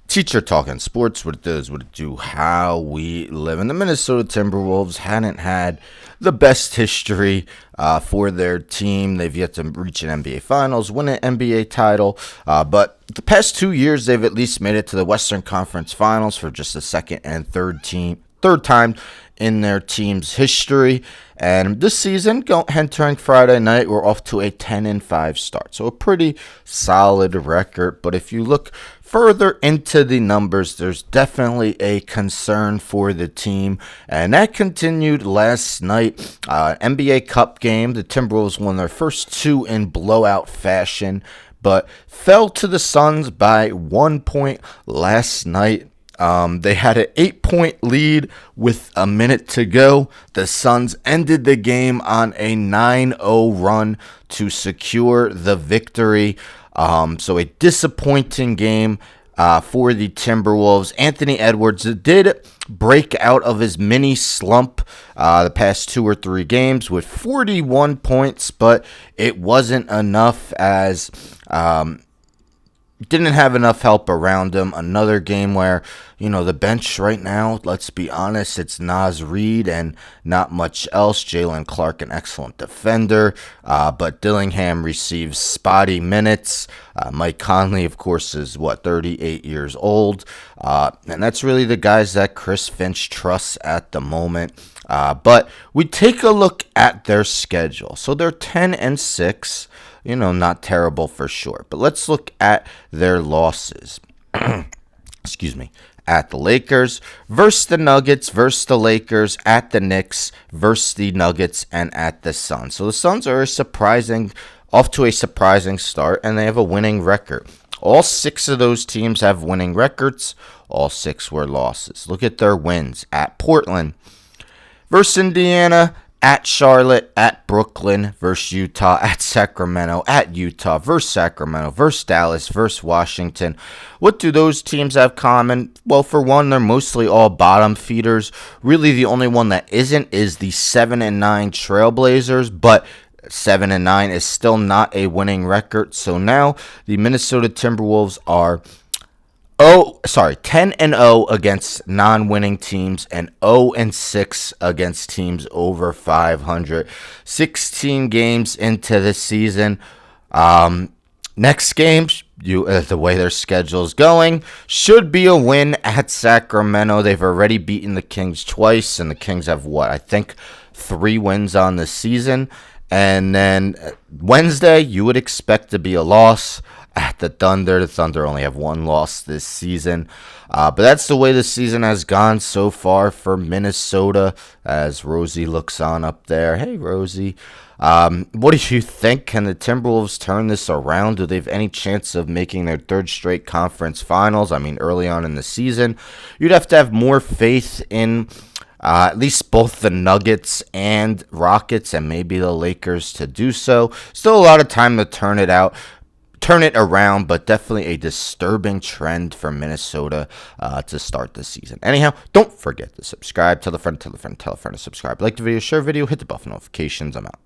Teacher talking sports, what it does, what it do, how we live. And the Minnesota Timberwolves hadn't had the best history for their team. They've yet to reach an NBA Finals, win an NBA title, but the past 2 years they've at least made it to the Western Conference Finals for just the second and third time in their team's history. And this season, entering Friday night, we're off to a 10-5 start. So a pretty solid record. But if you look further into the numbers, there's definitely a concern for the team. And that continued last night. NBA Cup game. The Timberwolves won their first two in blowout fashion, but fell to the Suns by 1 point last night. They had an 8-point lead with a minute to go. The Suns ended the game on a 9-0 run to secure the victory. So a disappointing game for the Timberwolves. Anthony Edwards did break out of his mini slump the past 2 or 3 games with 41 points, but it wasn't enough as didn't have enough help around him. Another game where, the bench right now, let's be honest, it's Naz Reid and not much else. Jalen Clark, an excellent defender, but Dillingham receives spotty minutes. Mike Conley, of course, is 38 years old. And that's really the guys that Chris Finch trusts at the moment. But we take a look at their schedule. So they're 10-6. Not terrible for sure. But let's look at their losses. Excuse me. At the Lakers, versus the Nuggets, versus the Lakers, at the Knicks, versus the Nuggets, and at the Suns. So the Suns are off to a surprising start, and they have a winning record. All 6 of those teams have winning records. All 6 were losses. Look at their wins. At Portland, versus Indiana, at Charlotte, at Brooklyn, versus Utah, at Sacramento, at Utah, versus Sacramento, versus Dallas, versus Washington. What do those teams have common? Well, for one, they're mostly all bottom feeders. Really, the only one that isn't is the 7-9 Trailblazers, but 7-9 is still not a winning record. So now the Minnesota Timberwolves are 10-0 against non-winning teams and 0-6 against teams over 500. 16 games into the season. Next game, the way their schedule is going, should be a win at Sacramento. They've already beaten the Kings twice, and the Kings have, 3 wins on the season. And then Wednesday, you would expect to be a loss at the Thunder. The Thunder only have 1 loss this season. But that's the way the season has gone so far for Minnesota, as Rosie looks on up there. Hey, Rosie. What do you think? Can the Timberwolves turn this around? Do they have any chance of making their 3rd straight conference finals? Early on in the season, you'd have to have more faith in at least both the Nuggets and Rockets, and maybe the Lakers to do so. Still a lot of time to turn it around, but definitely a disturbing trend for Minnesota to start this season. Anyhow, don't forget to subscribe. Tell a friend to subscribe. Like the video, share video, hit the bell for notifications. I'm out.